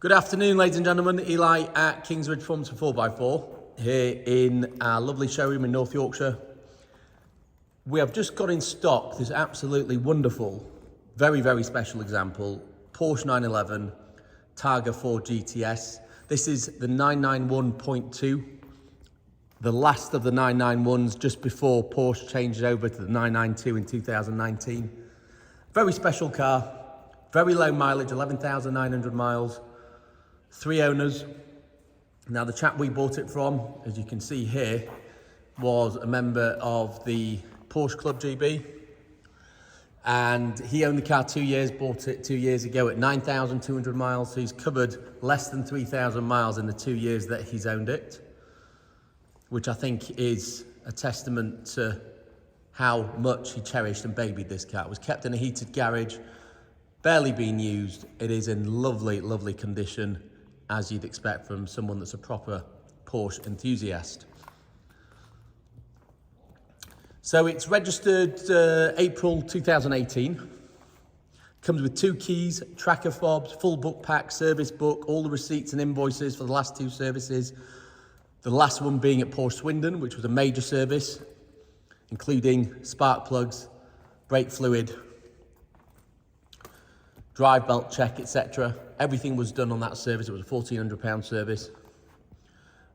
Good afternoon, ladies and gentlemen. Eli at Kingsbridge Performance for 4x4 here in our lovely showroom in North Yorkshire. We have just got in stock this absolutely wonderful, very, very special example, Porsche 911 Targa GTS. This is the 991.2, the last of the 991s just before Porsche changed over to the 992 in 2019. Very special car, very low mileage, 11,900 miles. 3 owners. Now the chap we bought it from, as you can see here, was a member of the Porsche Club GB, and he owned the car 2 years, bought it 2 years ago at 9,200 miles, so he's covered less than 3,000 miles in the 2 years that he's owned it, which I think is a testament to how much he cherished and babied this car. It was kept in a heated garage, barely being used. It is in lovely, lovely condition, as you'd expect from someone that's a proper Porsche enthusiast. So it's registered April 2018. Comes with 2 keys, tracker fobs, full book pack, service book, all the receipts and invoices for the last 2 services. The last one being at Porsche Swindon, which was a major service, including spark plugs, brake fluid, drive belt check, etc. Everything was done on that service. It was a £1,400 service.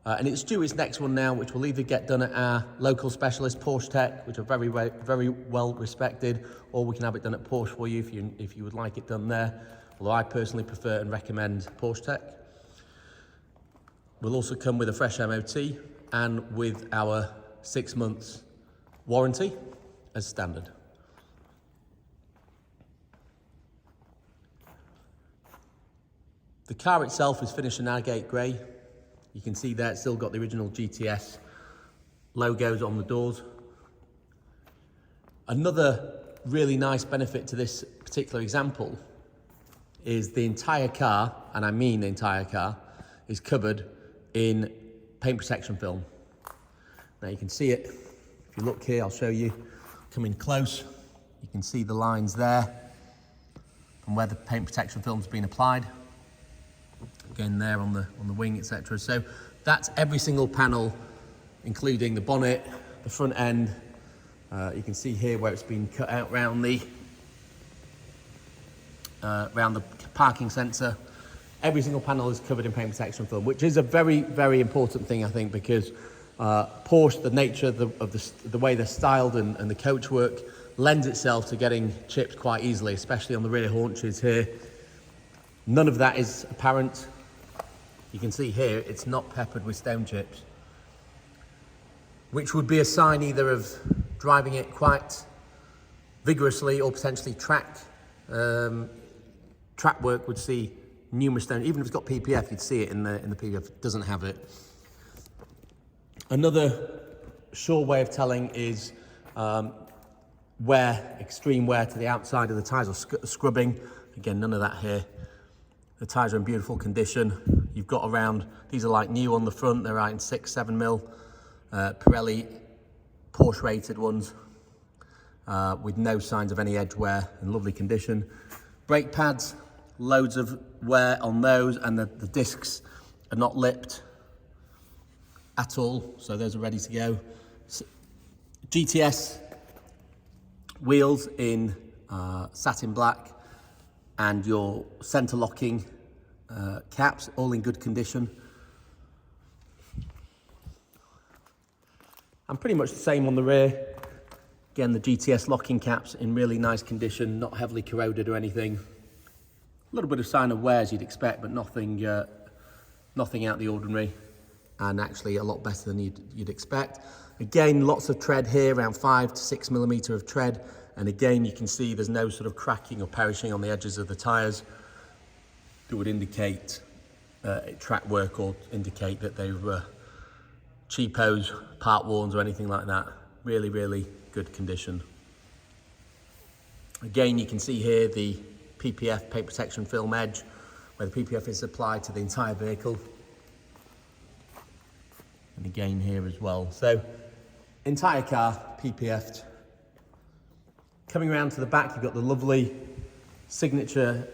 And it's due its next one now, which will either get done at our local specialist, Porsche Tech, which are very, very well respected, or we can have it done at Porsche for you if you would like it done there. Although I personally prefer and recommend Porsche Tech. We'll also come with a fresh MOT and with our 6 months warranty as standard. The car itself is finished in Agate Grey. You can see there it's still got the original GTS logos on the doors. Another really nice benefit to this particular example is the entire car, and I mean the entire car, is covered in paint protection film. Now you can see it. If you look here, I'll show you. Come in close. You can see the lines there from where the paint protection film's been applied. Again there on the wing, etc. So that's every single panel, including the bonnet, the front end. You can see here where it's been cut out around the parking sensor. Every single panel is covered in paint protection film, which is a very, very important thing, I think, because Porsche, the nature of the way they're styled and the coachwork lends itself to getting chipped quite easily, especially on the rear haunches here. None of that is apparent. You can see here it's not peppered with stone chips, which would be a sign either of driving it quite vigorously or potentially track work would see numerous stone. Even if it's got PPF, you'd see it in the PPF. It doesn't have it. Another sure way of telling is extreme wear to the outside of the tyres or scrubbing. Again, none of that here. The tyres are in beautiful condition. You've got around, these are like new on the front, they're out in 6-7 mil. Pirelli Porsche rated ones with no signs of any edge wear, in lovely condition. Brake pads, loads of wear on those, and the discs are not lipped at all, so those are ready to go. GTS wheels in satin black, and your center locking caps, all in good condition. And pretty much the same on the rear. Again, the GTS locking caps in really nice condition, not heavily corroded or anything. A little bit of sign of wear as you'd expect, but nothing out the ordinary, and actually a lot better than you'd expect. Again, lots of tread here, around 5 to 6 millimeter of tread. And again, you can see there's no sort of cracking or perishing on the edges of the tyres that would indicate track work or indicate that they were cheapos, part warns or anything like that. Really, really good condition. Again, you can see here the PPF, paint protection film edge, where the PPF is applied to the entire vehicle. And again here as well. So, entire car PPF'd. Coming around to the back, you've got the lovely signature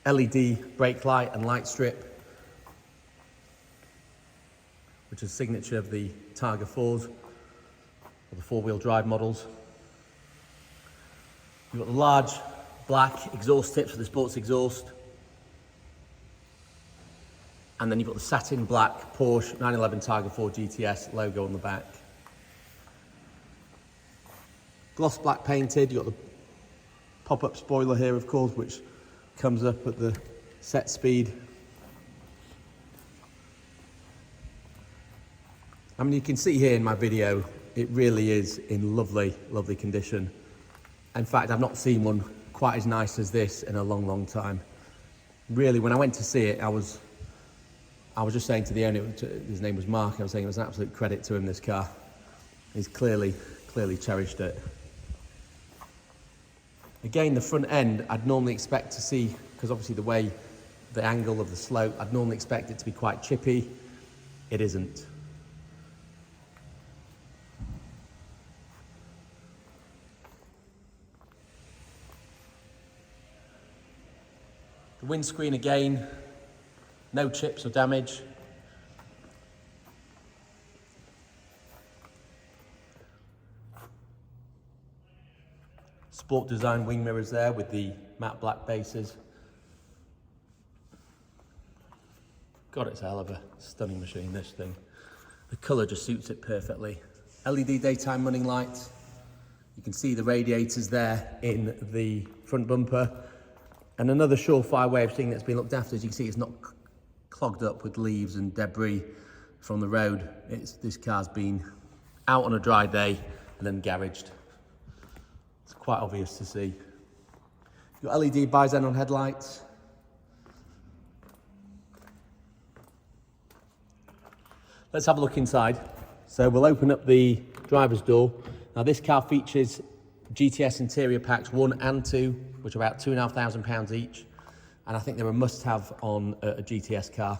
LED brake light and light strip, which is a signature of the Targa 4s, or the four-wheel drive models. You've got the large black exhaust tips for the sports exhaust. And then you've got the satin black Porsche 911 Targa 4 GTS logo on the back. Gloss black painted. You've got the pop-up spoiler here, of course, which comes up at the set speed. I mean, you can see here in my video, it really is in lovely, lovely condition. In fact, I've not seen one quite as nice as this in a long, long time. Really, when I went to see it, I was just saying to the owner, his name was Mark, I was saying it was an absolute credit to him, this car. He's clearly cherished it. Again, the front end, I'd normally expect to see, because obviously the way, the angle of the slope, I'd normally expect it to be quite chippy. It isn't. The windscreen again, no chips or damage. Sport design wing mirrors there with the matte black bases. God, it's a hell of a stunning machine, this thing. The colour just suits it perfectly. LED daytime running lights. You can see the radiators there in the front bumper. And another surefire way of seeing that's been looked after, as you can see, it's not clogged up with leaves and debris from the road. This car's been out on a dry day and then garaged. It's quite obvious to see. You've got LED bi-xenon headlights. Let's have a look inside. So we'll open up the driver's door. Now this car features GTS interior packs 1 and 2, which are about £2,500 each. And I think they're a must-have on a GTS car.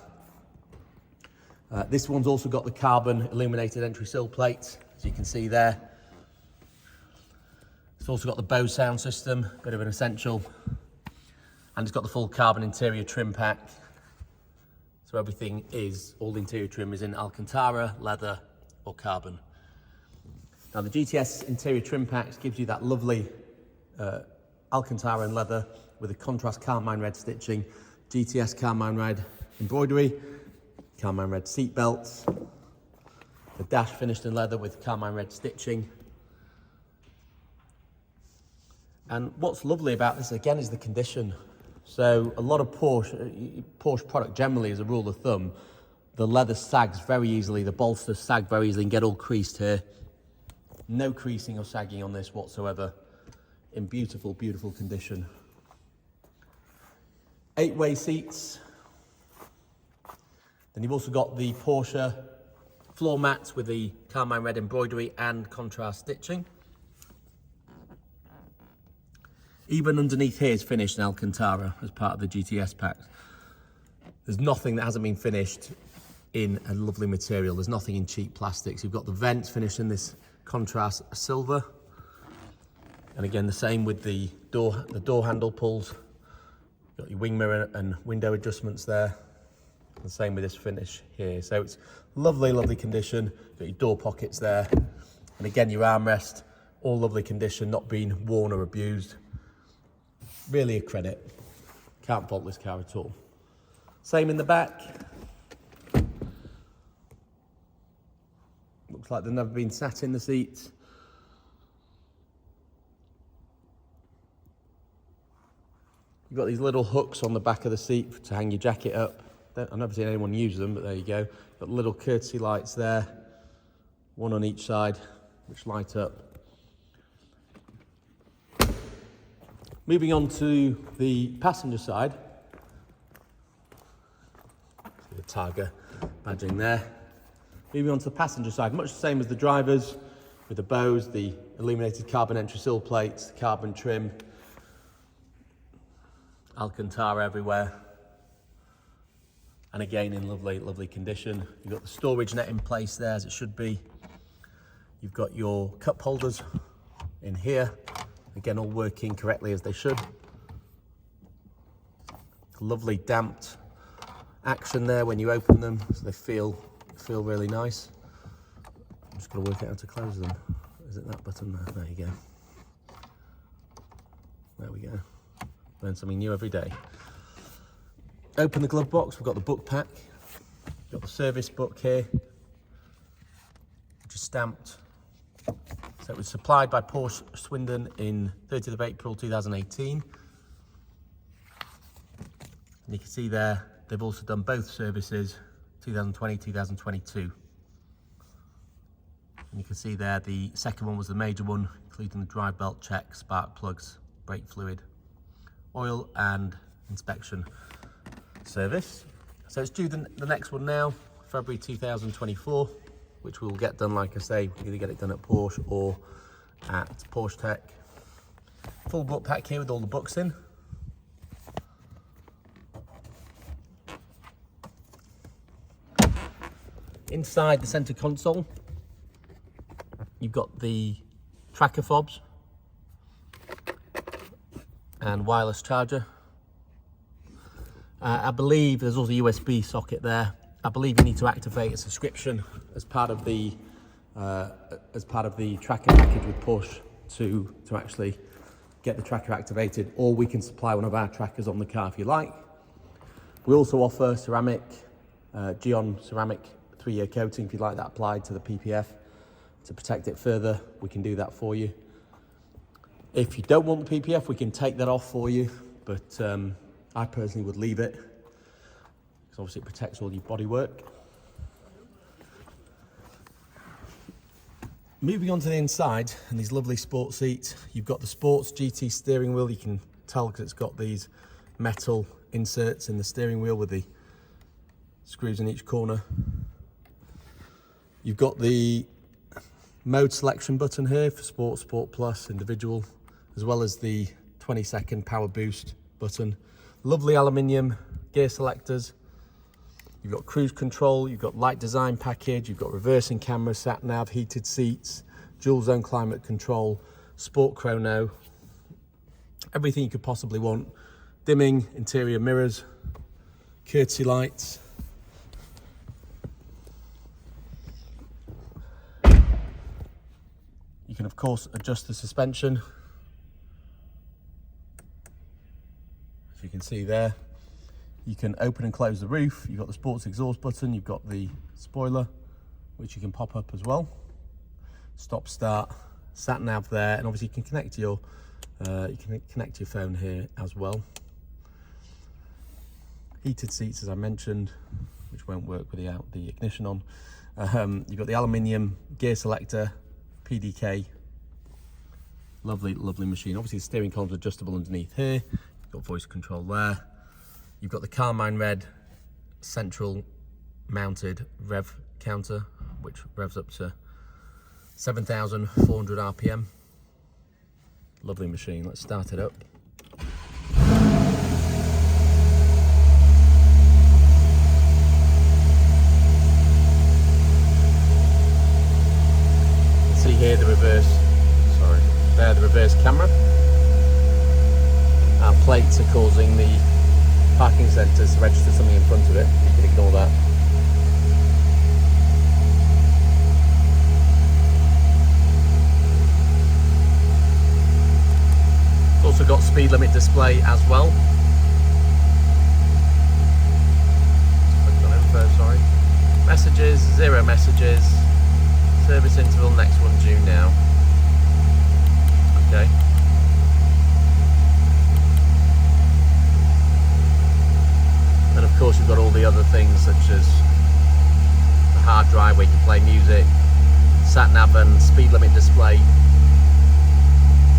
This one's also got the carbon illuminated entry sill plates, as you can see there. It's also got the Bose sound system, bit of an essential. And it's got the full carbon interior trim pack. So everything is, all the interior trim is in Alcantara, leather or carbon. Now the GTS interior trim packs gives you that lovely Alcantara and leather with a contrast Carmine Red stitching, GTS Carmine Red embroidery, Carmine Red Seatbelts, the dash finished in leather with Carmine Red stitching. And what's lovely about this again is the condition. So a lot of Porsche product generally, as a rule of thumb, the leather sags very easily, the bolsters sag very easily and get all creased here. No creasing or sagging on this whatsoever. In beautiful, beautiful condition. 8-way seats. Then you've also got the Porsche floor mats with the Carmine Red embroidery and contrast stitching. Even underneath here is finished in Alcantara as part of the GTS packs. There's nothing that hasn't been finished in a lovely material. There's nothing in cheap plastics. You've got the vents finished in this contrast silver. And again, the same with the door handle pulls. You've got your wing mirror and window adjustments there. And the same with this finish here. So it's lovely, lovely condition. You've got your door pockets there. And again, your armrest, all lovely condition, not being worn or abused. Really a credit. Can't fault this car at all. Same in the back. Looks like they've never been sat in the seats. You've got these little hooks on the back of the seat to hang your jacket up. I've never seen anyone use them, but there you go. Got little courtesy lights there, one on each side, which light up. Moving on to the passenger side. The Targa badging there. Moving on to the passenger side, much the same as the drivers, with the Bose, the illuminated carbon entry sill plates, carbon trim, Alcantara everywhere. And again in lovely, lovely condition. You've got the storage net in place there as it should be. You've got your cup holders in here. Again, all working correctly as they should. Lovely damped action there when you open them, so they feel really nice. I'm just going to work out how to close them. Is it that button there? There you go. There we go. Learn something new every day. Open the glove box. We've got the book pack. We've got the service book here, which is stamped. So it was supplied by Porsche Swindon in 30th of April 2018. And you can see there, they've also done both services, 2020, 2022. And you can see there, the second one was the major one, including the drive belt check, spark plugs, brake fluid, oil and inspection service. So it's due the next one now, February 2024, which we'll get done, like I say, we'll either get it done at Porsche or at Porsche Tech. Full book pack here with all the books in. Inside the center console, you've got the tracker fobs and wireless charger. I believe there's also a USB socket there. I believe you need to activate a subscription as part of the tracker package with Porsche to actually get the tracker activated, or we can supply one of our trackers on the car if you like. We also offer ceramic, Geon ceramic 3-year coating if you'd like that applied to the PPF to protect it further. We can do that for you. If you don't want the PPF, we can take that off for you, but I personally would leave it because obviously it protects all your bodywork. Moving on to the inside and these lovely sports seats, you've got the sports GT steering wheel. You can tell because it's got these metal inserts in the steering wheel with the screws in each corner. You've got the mode selection button here for Sport, Sport Plus, Individual, as well as the 20-second power boost button. Lovely aluminium gear selectors. You've got cruise control, you've got light design package, you've got reversing camera, sat nav, heated seats, dual zone climate control, sport chrono, everything you could possibly want. Dimming interior mirrors, courtesy lights. You can of course adjust the suspension, as you can see there. You can open and close the roof. You've got the sports exhaust button. You've got the spoiler, which you can pop up as well. Stop start, sat nav there, and obviously you can connect to your phone here as well. Heated seats, as I mentioned, which won't work without the ignition on. You've got the aluminium gear selector, PDK. Lovely, lovely machine. Obviously the steering column's adjustable underneath here. You've got voice control there. You've got the Carmine Red central mounted rev counter, which revs up to 7,400 RPM. Lovely machine. Let's start it up. See here the reverse camera. Our plates are causing the parking sensors to register something in front of it. You can ignore that. It's also got speed limit display as well. Click on info, sorry. Messages, 0 messages. Service interval, next one due now. Okay. And of course you've got all the other things such as the hard drive where you can play music, sat nav and speed limit display,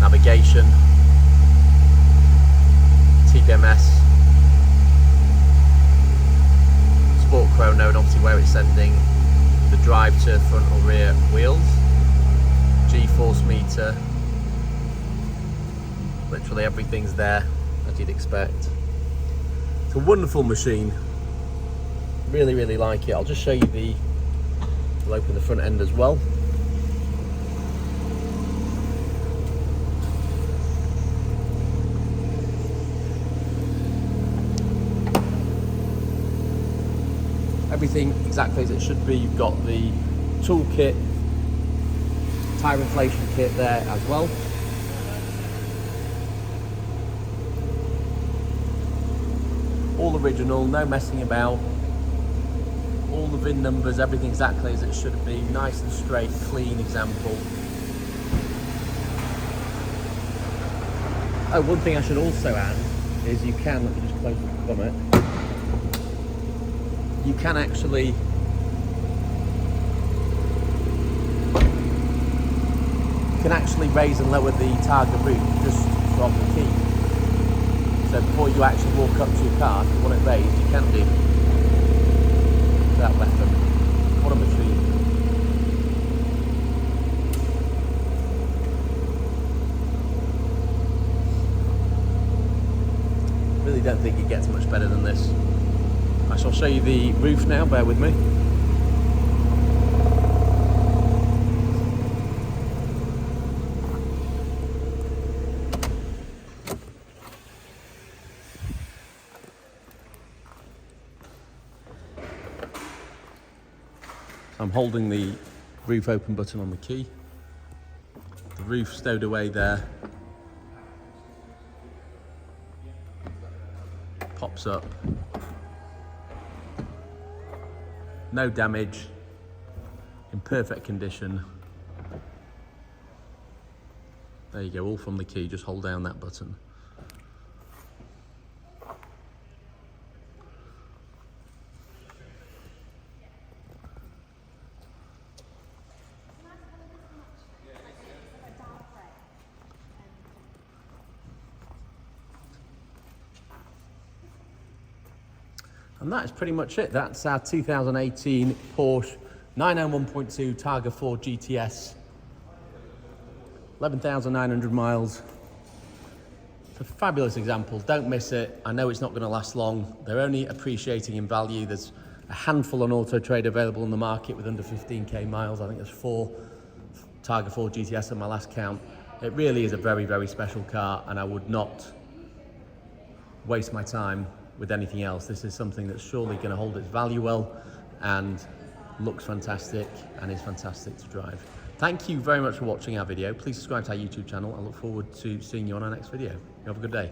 navigation, TPMS, sport chrono, and obviously where it's sending the drive to front or rear wheels, G-force meter, literally everything's there as you'd expect. It's a wonderful machine. Really, really like it. I'll just show you we'll open the front end as well. everything exactly as it should be. You've got the toolkit, tyre inflation kit there as well. All original, no messing about. All the VIN numbers, everything exactly as it should be. Nice and straight, clean example. Oh, one thing I should also add is you can, let me just close the bonnet. You can actually raise and lower the Targa roof just from the key. So before you actually walk up to your car, if you want it raised, you can do that weapon. What a machine. Really don't think it gets much better than this. I shall show you the roof now, bear with me. I'm holding the roof open button on the key. The roof stowed away there. Pops up. No damage. In perfect condition. There you go, all from the key. Just hold down that button. And that is pretty much it. That's our 2018 Porsche 991.2 Targa 4 GTS. 11,900 miles. It's a fabulous example. Don't miss it. I know it's not going to last long. They're only appreciating in value. There's a handful on Auto Trade available in the market with under 15k miles. I think there's 4 Targa 4 GTS at my last count. It really is a very, very special car, and I would not waste my time with anything else. This is something that's surely going to hold its value well and looks fantastic and is fantastic to drive. Thank you very much for watching our video. Please subscribe to our YouTube channel. I look forward to seeing you on our next video. You have a good day.